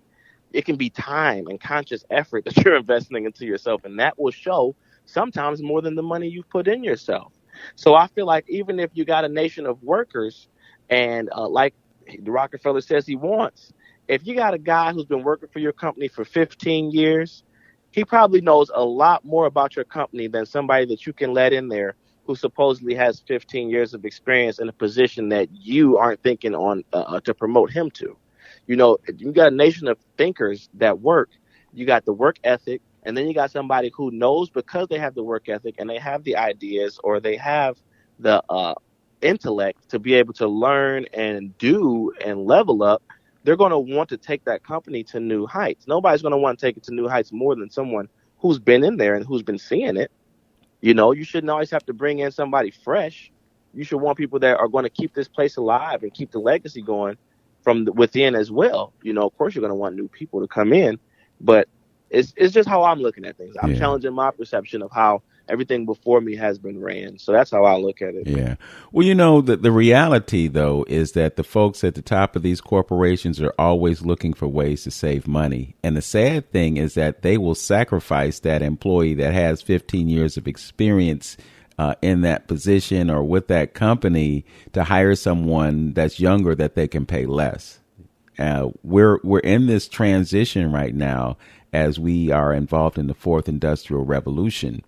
It can be time and conscious effort that you're investing into yourself, and that will show sometimes more than the money you've put in yourself. So I feel like even if you got a nation of workers, and like the Rockefeller says he wants, if you got a guy who's been working for your company for 15 years, he probably knows a lot more about your company than somebody that you can let in there who supposedly has 15 years of experience in a position that you aren't thinking on to promote him to. You got a nation of thinkers that work. You got the work ethic, and then you got somebody who knows because they have the work ethic and they have the ideas or they have the intellect to be able to learn and do and level up. They're going to want to take that company to new heights. Nobody's going to want to take it to new heights more than someone who's been in there and who's been seeing it. You shouldn't always have to bring in somebody fresh. You should want people that are going to keep this place alive and keep the legacy going from within as well. Of course, you're going to want new people to come in, but it's just how I'm looking at things. I'm challenging my perception of how everything before me has been ran. So that's how I look at it. Yeah. Well, the reality, though, is that the folks at the top of these corporations are always looking for ways to save money. And the sad thing is that they will sacrifice that employee that has 15 years of experience in that position or with that company to hire someone that's younger that they can pay less. We're in this transition right now as we are involved in the fourth industrial revolution.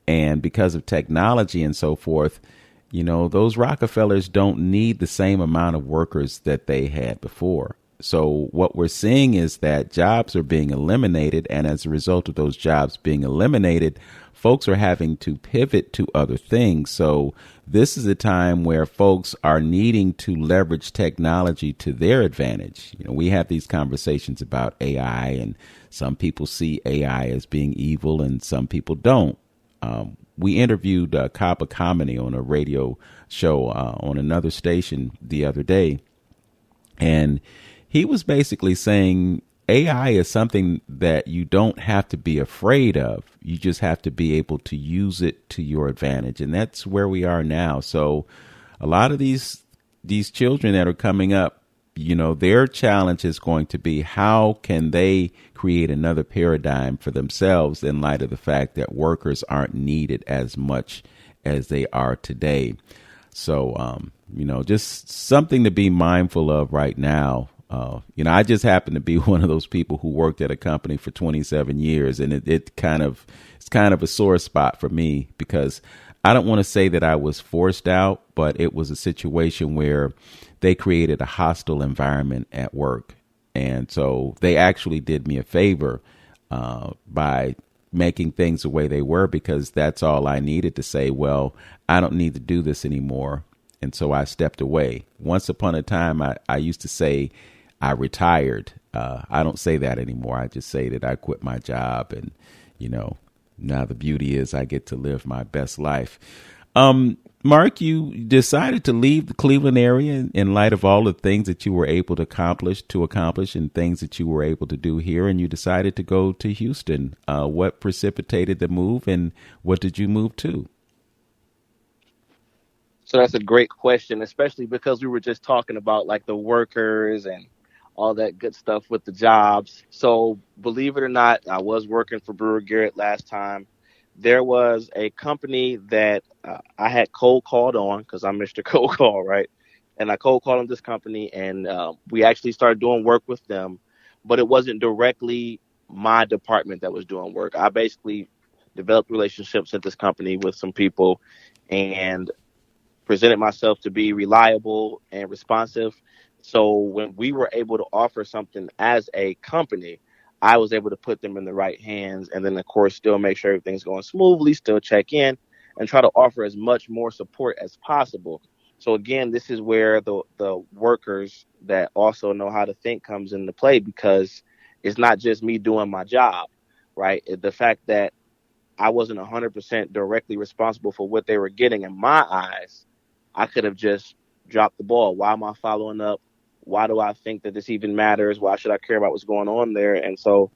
And because of technology and so forth, those Rockefellers don't need the same amount of workers that they had before. So what we're seeing is that jobs are being eliminated. And as a result of those jobs being eliminated, folks are having to pivot to other things. So this is a time where folks are needing to leverage technology to their advantage. We have these conversations about AI, and some people see AI as being evil and some people don't. We interviewed Kaba Kameni on a radio show on another station the other day, and he was basically saying AI is something that you don't have to be afraid of. You just have to be able to use it to your advantage, and that's where we are now. So a lot of these children that are coming up, their challenge is going to be how can they create another paradigm for themselves in light of the fact that workers aren't needed as much as they are today. So, just something to be mindful of right now. I just happen to be one of those people who worked at a company for 27 years, and it's kind of a sore spot for me because I don't want to say that I was forced out, but it was a situation where they created a hostile environment at work. And so they actually did me a favor by making things the way they were, because that's all I needed to say, well, I don't need to do this anymore. And so I stepped away. Once upon a time, I used to say I retired. I don't say that anymore. I just say that I quit my job. And, now the beauty is I get to live my best life. Mark, you decided to leave the Cleveland area in light of all the things that you were able to accomplish and things that you were able to do here. And you decided to go to Houston. What precipitated the move, and what did you move to? So that's a great question, especially because we were just talking about like the workers and all that good stuff with the jobs. So believe it or not, I was working for Brewer Garrett last time. There was a company that I had cold called on because I'm Mr. Cold Call, right? And I cold called on this company, and we actually started doing work with them, but it wasn't directly my department that was doing work. I basically developed relationships at this company with some people and presented myself to be reliable and responsive. So when we were able to offer something as a company, I was able to put them in the right hands, and then of course still make sure everything's going smoothly, still check in and try to offer as much more support as possible. So again, this is where the workers that also know how to think comes into play, because it's not just me doing my job, right? The fact that I wasn't 100% directly responsible for what they were getting in my eyes, I could have just dropped the ball. Why am I following up? Why do I think that this even matters? Why should I care about what's going on there? And so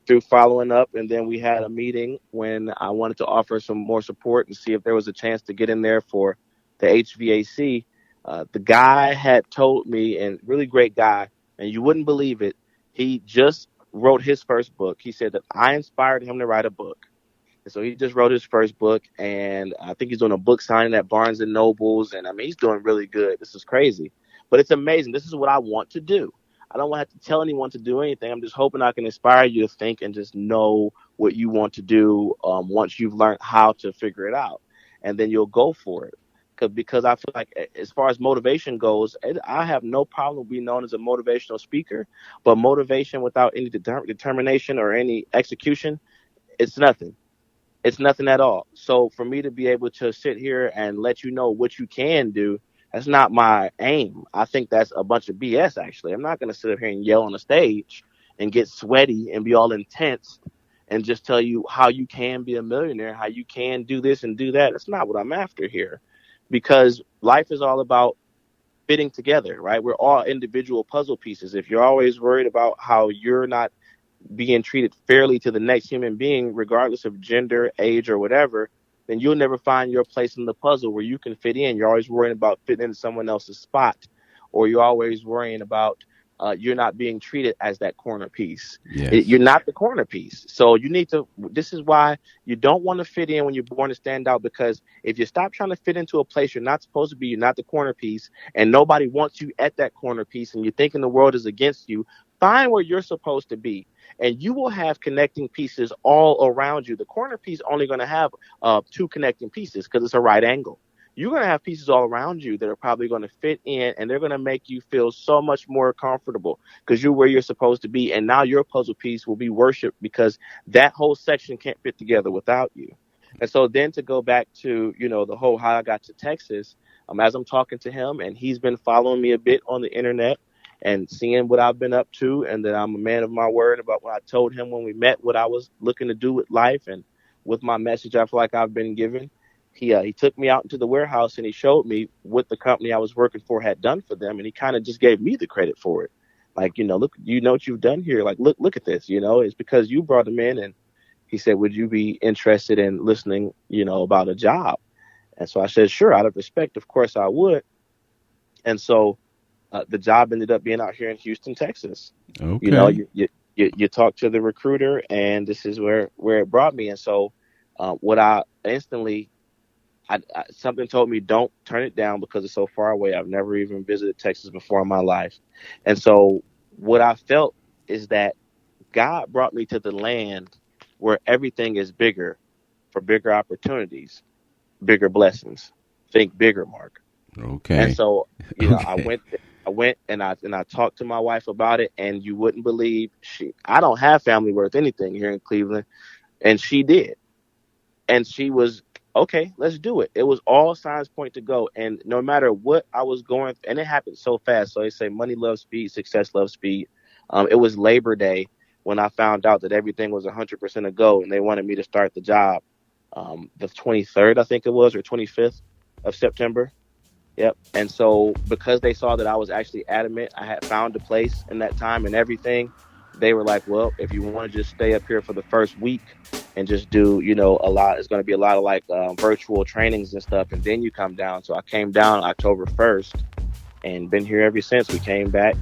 through following up, and then we had a meeting when I wanted to offer some more support and see if there was a chance to get in there for the HVAC. The guy had told me, and really great guy, and you wouldn't believe it, he just wrote his first book. He said that I inspired him to write a book. And so he just wrote his first book, and I think he's doing a book signing at Barnes and Nobles. And I mean, he's doing really good. This is crazy, but it's amazing. This is what I want to do. I don't want to have to tell anyone to do anything. I'm just hoping I can inspire you to think and just know what you want to do once you've learned how to figure it out. and then you'll go for it. Because I feel like as far as motivation goes, I have no problem being known as a motivational speaker, but motivation without any determination or any execution, it's nothing. It's nothing at all. So for me to be able to sit here and let you know what you can do, that's not my aim. I think that's a bunch of BS, actually. I'm not going to sit up here and yell on a stage and get sweaty and be all intense and just tell you how you can be a millionaire, how you can do this and do that. That's not what I'm after here, because life is all about fitting together, right? We're all individual puzzle pieces. If you're always worried about how you're not being treated fairly to the next human being, regardless of gender, age, or whatever, then you'll never find your place in the puzzle where you can fit in. You're always worrying about fitting into someone else's spot, or you're always worrying about you're not being treated as that corner piece. Yes. You're not the corner piece. So you need to, this is why you don't want to fit in when you're born to stand out, because if you stop trying to fit into a place you're not supposed to be, you're not the corner piece, and nobody wants you at that corner piece, and you're thinking the world is against you, find where you're supposed to be. And you will have connecting pieces all around you. The corner piece only going to have 2 connecting pieces because it's a right angle. You're going to have pieces all around you that are probably going to fit in, and they're going to make you feel so much more comfortable because you're where you're supposed to be. And now your puzzle piece will be worshiped because that whole section can't fit together without you. And so then to go back to, the whole how I got to Texas, as I'm talking to him, and he's been following me a bit on the internet and seeing what I've been up to, and that I'm a man of my word about what I told him when we met, what I was looking to do with life and with my message I feel like I've been given. He took me out into the warehouse and he showed me what the company I was working for had done for them, and he kind of just gave me the credit for it. Like, look, what you've done here. Like, look at this. It's because you brought him in, and he said, would you be interested in listening, about a job? And so I said, sure, out of respect, of course I would. And so the job ended up being out here in Houston, Texas. Okay. You talk to the recruiter, and this is where it brought me. And so what I instantly, something told me, don't turn it down because it's so far away. I've never even visited Texas before in my life. And so what I felt is that God brought me to the land where everything is bigger, for bigger opportunities, bigger blessings. Think bigger, Mark. Okay. And so, Okay. I went and I talked to my wife about it, and you wouldn't believe I don't have family worth anything here in Cleveland, and she did. And she was, okay, let's do it. It was all signs point to go. And no matter what I was going, and it happened so fast. So they say money loves speed, success loves speed. It was Labor Day when I found out that everything was 100% a go, and they wanted me to start the job the 23rd, I think it was, or 25th of September. Yep. And so because they saw that I was actually adamant, I had found a place in that time and everything, they were like, well, if you want to just stay up here for the first week and just do, a lot, it's going to be a lot of like virtual trainings and stuff, and then you come down. So I came down October 1st and been here ever since. I came back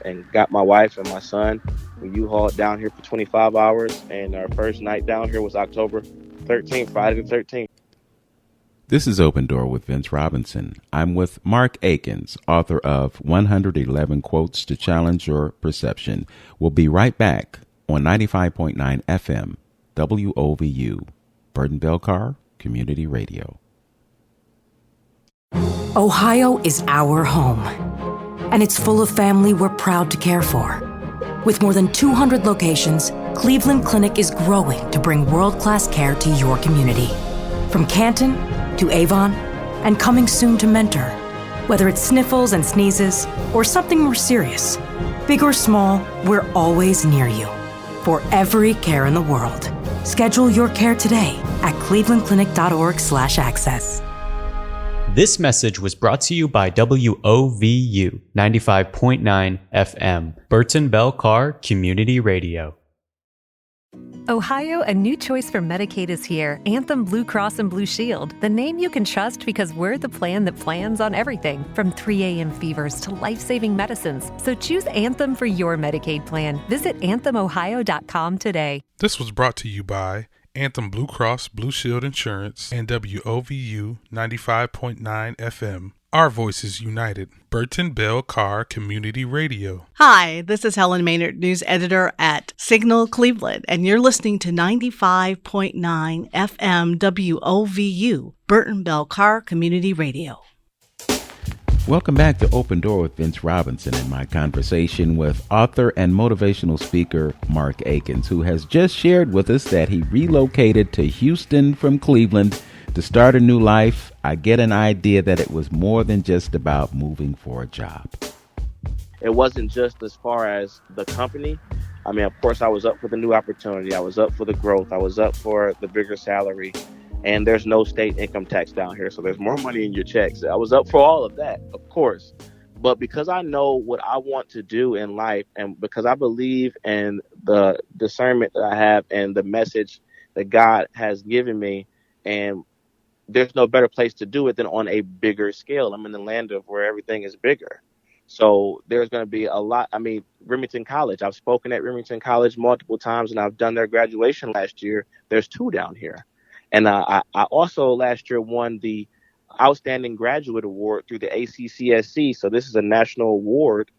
and got my wife and my son. We U-hauled down here for 25 hours, and our first night down here was October 13th, Friday the 13th. This is Open Door with Vince Robinson. I'm with Mark Akins, author of 111 Quotes to Challenge Your Perception. We'll be right back on 95.9 FM, WOVU, Burton Belcar Community Radio. Ohio is our home, and it's full of family we're proud to care for. With more than 200 locations, Cleveland Clinic is growing to bring world-class care to your community. From Canton to Avon, and coming soon to Mentor. Whether it's sniffles and sneezes, or something more serious, big or small, we're always near you. For every care in the world. Schedule your care today at clevelandclinic.org/access. This message was brought to you by WOVU 95.9 FM, Burton Belcar Community Radio. Ohio, a new choice for Medicaid is here. Anthem Blue Cross and Blue Shield, the name you can trust because we're the plan that plans on everything from 3 a.m. fevers to life-saving medicines. So choose Anthem for your Medicaid plan. Visit anthemohio.com today. This was brought to you by Anthem Blue Cross Blue Shield Insurance and WOVU 95.9 FM. Our voices united. Burton Bell Carr Community Radio. Hi, this is Helen Maynard, news editor at Signal Cleveland, and you're listening to 95.9 FM WOVU, Burton Bell Carr Community Radio. Welcome back to Open Door with Vince Robinson and my conversation with author and motivational speaker Mark Akins, who has just shared with us that he relocated to Houston from Cleveland to start a new life. I get an idea that it was more than just about moving for a job. It wasn't just as far as the company. I mean, of course, I was up for the new opportunity. I was up for the growth. I was up for the bigger salary. And there's no state income tax down here, so there's more money in your checks. I was up for all of that, of course. But because I know what I want to do in life, and because I believe in the discernment that I have and the message that God has given me, and there's no better place to do it than on a bigger scale. I'm in the land of where everything is bigger. So there's going to be a lot. I mean, Remington College, I've spoken at Remington College multiple times, and I've done their graduation last year. There's 2 down here. And I also last year won the Outstanding Graduate Award through the ACCSC. So this is a national award.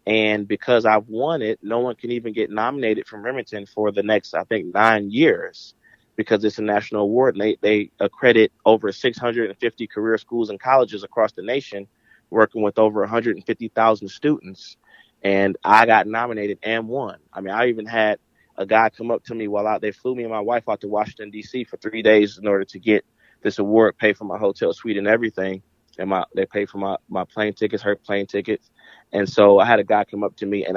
And because I've won it, no one can even get nominated from Remington for the next, I think, 9 years, because it's a national award. And they accredit over 650 career schools and colleges across the nation, working with over 150,000 students. And I got nominated and won. I mean, I even had a guy come up to me they flew me and my wife out to Washington, D.C. for 3 days in order to get this award, pay for my hotel suite and everything. And they paid for my plane tickets, her plane tickets. And so I had a guy come up to me, and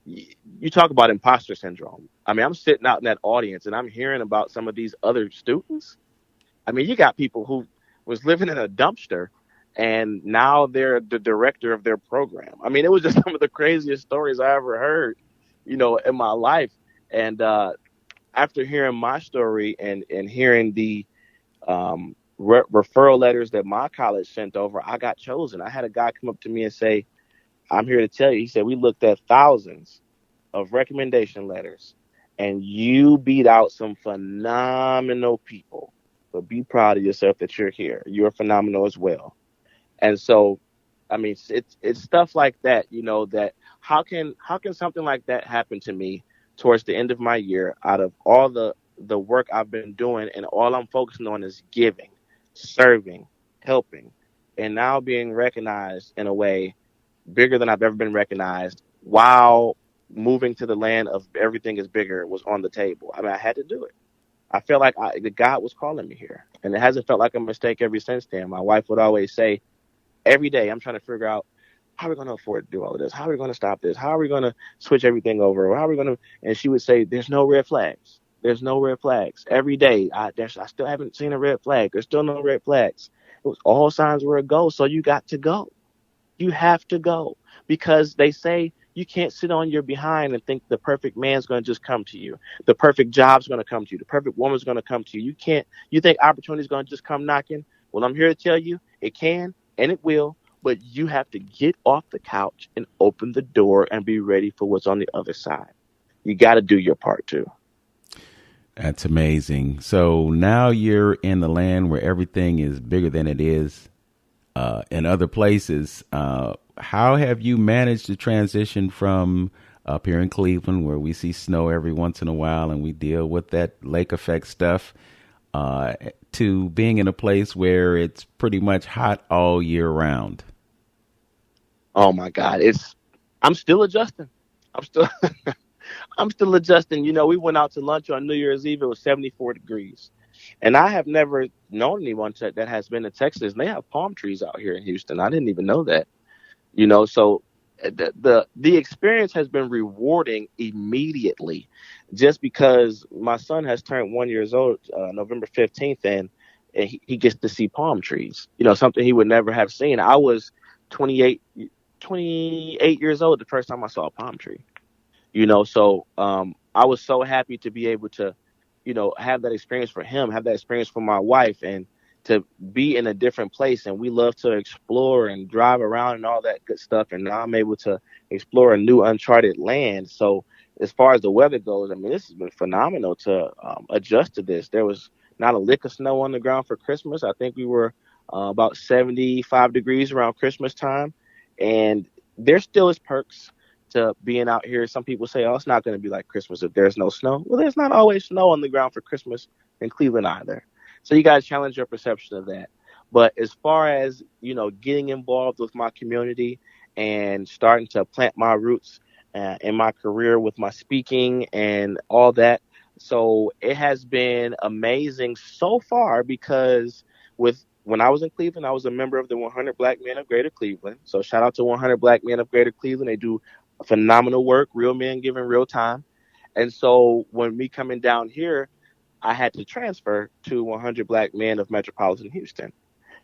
you talk about imposter syndrome. I mean, I'm sitting out in that audience and I'm hearing about some of these other students. I mean, you got people who was living in a dumpster and now they're the director of their program. I mean, it was just some of the craziest stories I ever heard, in my life. And after hearing my story and hearing the referral letters that my college sent over, I got chosen. I had a guy come up to me and say, "I'm here to tell you," he said, "we looked at thousands of recommendation letters and you beat out some phenomenal people. But be proud of yourself that you're here. You're phenomenal as well." And so, I mean, it's stuff like that, that how can something like that happen to me towards the end of my year, out of all the work I've been doing, and all I'm focusing on is giving, serving, helping, and now being recognized in a way bigger than I've ever been recognized, while moving to the land of everything is bigger was on the table. I mean, I had to do it. I felt like God was calling me here, and it hasn't felt like a mistake ever since then. My wife would always say, every day I'm trying to figure out, how are we going to afford to do all of this? How are we going to stop this? How are we going to switch everything over? How are we going to? And she would say, there's no red flags. There's no red flags. Every day, I still haven't seen a red flag. There's still no red flags. It was all signs were a go. So you got to go. You have to go, because they say you can't sit on your behind and think the perfect man's going to just come to you. The perfect job's going to come to you. The perfect woman's going to come to you. You think opportunity's going to just come knocking? Well, I'm here to tell you it can and it will, but you have to get off the couch and open the door and be ready for what's on the other side. You got to do your part too. That's amazing. So now you're in the land where everything is bigger than it is in other places. How have you managed to transition from up here in Cleveland, where we see snow every once in a while and we deal with that lake effect stuff, to being in a place where it's pretty much hot all year round? Oh my God. I'm still adjusting. I'm still adjusting. We went out to lunch on New Year's Eve. It was 74 degrees. And I have never known anyone that has been to Texas. And they have palm trees out here in Houston. I didn't even know that. So the experience has been rewarding immediately, just because my son has turned 1 year old November 15th, and he gets to see palm trees, something he would never have seen. I was 28 years old the first time I saw a palm tree, so I was so happy to be able to, have that experience for him, have that experience for my wife, and to be in a different place. And we love to explore and drive around and all that good stuff. And now I'm able to explore a new uncharted land. So as far as the weather goes, I mean, this has been phenomenal to adjust to this. There was not a lick of snow on the ground for Christmas. I think we were about 75 degrees around Christmas time. And there still is perks to being out here. Some people say, oh, it's not going to be like Christmas if there's no snow. Well, there's not always snow on the ground for Christmas in Cleveland either. So you got to challenge your perception of that. But as far as, getting involved with my community and starting to plant my roots in my career with my speaking and all that. So it has been amazing so far because when I was in Cleveland, I was a member of the 100 Black Men of Greater Cleveland. So shout out to 100 Black Men of Greater Cleveland. They do phenomenal work, real men giving real time. And so when me coming down here, I had to transfer to 100 Black Men of Metropolitan Houston.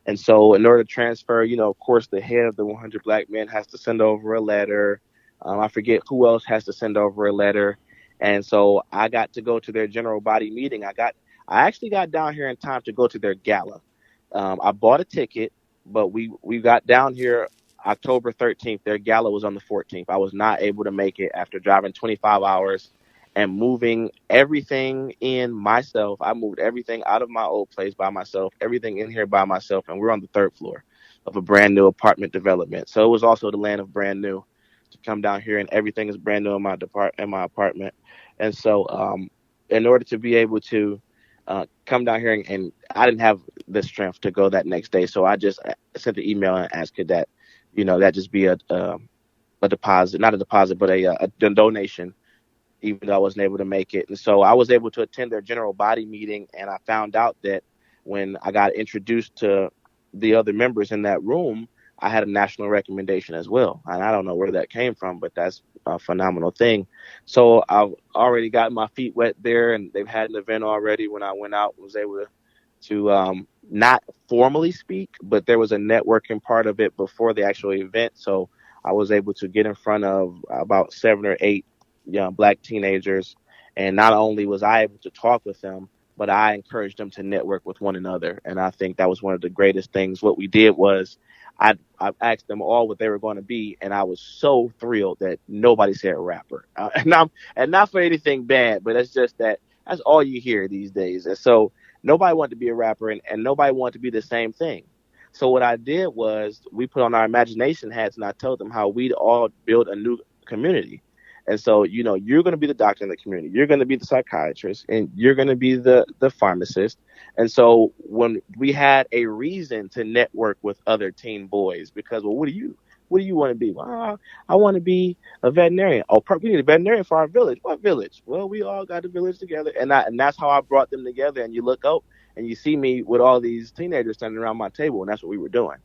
And so in order to transfer, of course, the head of the 100 Black Men has to send over a letter. I forget who else has to send over a letter. And so I got to go to their general body meeting. I actually got down here in time to go to their gala. I bought a ticket, but we got down here October 13th. Their gala was on the 14th. I was not able to make it after driving 25 hours and moving everything in myself. I moved everything out of my old place by myself, everything in here by myself, and we're on the 3rd floor of a brand new apartment development. So it was also the land of brand new to come down here, and everything is brand new in my apartment. And so in order to be able to come down here, and I didn't have the strength to go that next day, so I just sent the email and asked could that, that just be a deposit, not a deposit, but a donation, even though I wasn't able to make it. And so I was able to attend their general body meeting, and I found out that when I got introduced to the other members in that room, I had a national recommendation as well. And I don't know where that came from, but that's a phenomenal thing. So I've already got my feet wet there, and they've had an event already. When I went out, was able to not formally speak, but there was a networking part of it before the actual event. So I was able to get in front of about 7 or 8 young Black teenagers. And not only was I able to talk with them, but I encouraged them to network with one another. And I think that was one of the greatest things. What we did was I asked them all what they were going to be, and I was so thrilled that nobody said rapper. And not for anything bad, but it's just that that's all you hear these days. And so nobody wanted to be a rapper, and nobody wanted to be the same thing. So what I did was we put on our imagination hats, and I told them how we'd all build a new community. And so, you're going to be the doctor in the community. You're going to be the psychiatrist, and you're going to be the pharmacist. And so when we had a reason to network with other teen boys, because, well, what do you want to be? Well, I want to be a veterinarian. Oh, we need a veterinarian for our village. What village? Well, we all got a village together. And that's how I brought them together. And you look up and you see me with all these teenagers standing around my table, and that's what we were doing.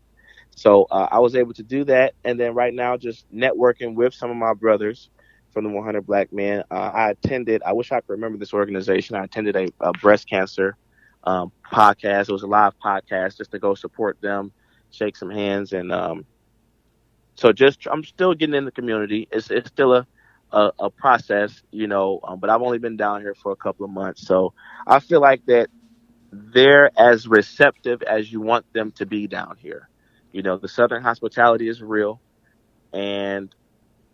So I was able to do that. And then right now, just networking with some of my brothers from the 100 Black Men. I wish I could remember this organization. I attended a breast cancer podcast. It was a live podcast just to go support them, shake some hands. And so I'm still getting in the community. It's still a process, but I've only been down here for a couple of months. So I feel like that they're as receptive as you want them to be down here. The Southern hospitality is real, and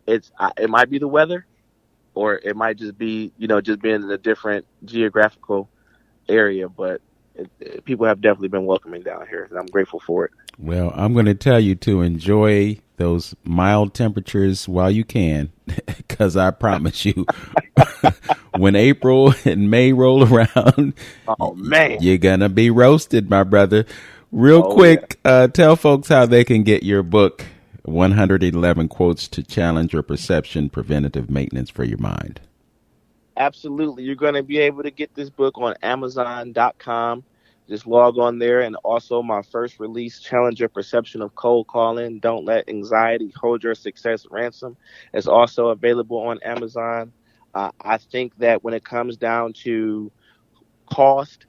it might be the weather, or it might just be, just being in a different geographical area. But people have definitely been welcoming down here, and I'm grateful for it. Well, I'm going to tell you to enjoy those mild temperatures while you can, because I promise you, when April and May roll around, oh man, you're going to be roasted, my brother. Real quick, tell folks how they can get your book, 111 Quotes to Challenge Your Perception, Preventative Maintenance for Your Mind. Absolutely. You're going to be able to get this book on Amazon.com. Just log on there. And also my first release, Challenge Your Perception of Cold Calling. Don't let anxiety hold your success ransom. It's also available on Amazon. I think that when it comes down to cost,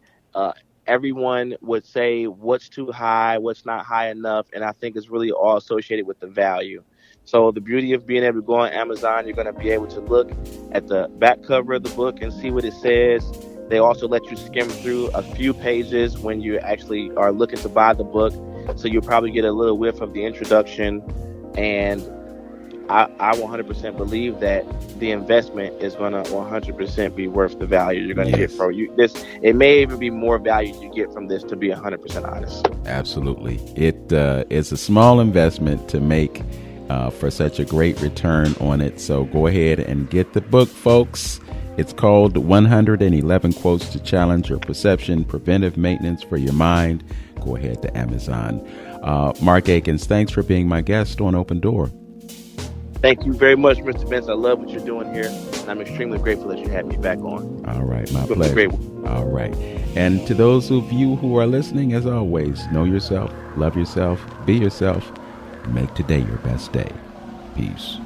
everyone would say what's too high, what's not high enough. And I think it's really all associated with the value. So the beauty of being able to go on Amazon, you're going to be able to look at the back cover of the book and see what it says. They also let you skim through a few pages when you actually are looking to buy the book. So you'll probably get a little whiff of the introduction. And I 100% believe that the investment is going to 100% be worth the value you're going to get from you. It may even be more value you get from this, to be 100% honest. Absolutely. It's a small investment to make for such a great return on it. So go ahead and get the book, folks. It's called 111 Quotes to Challenge Your Perception, Preventive Maintenance for Your Mind. Go ahead to Amazon. Mark Akins, thanks for being my guest on Open Door. Thank you very much, Mr. Vince. I love what you're doing here, and I'm extremely grateful that you had me back on. All right, my pleasure. All right. And to those of you who are listening, as always, know yourself, love yourself, be yourself, and make today your best day. Peace.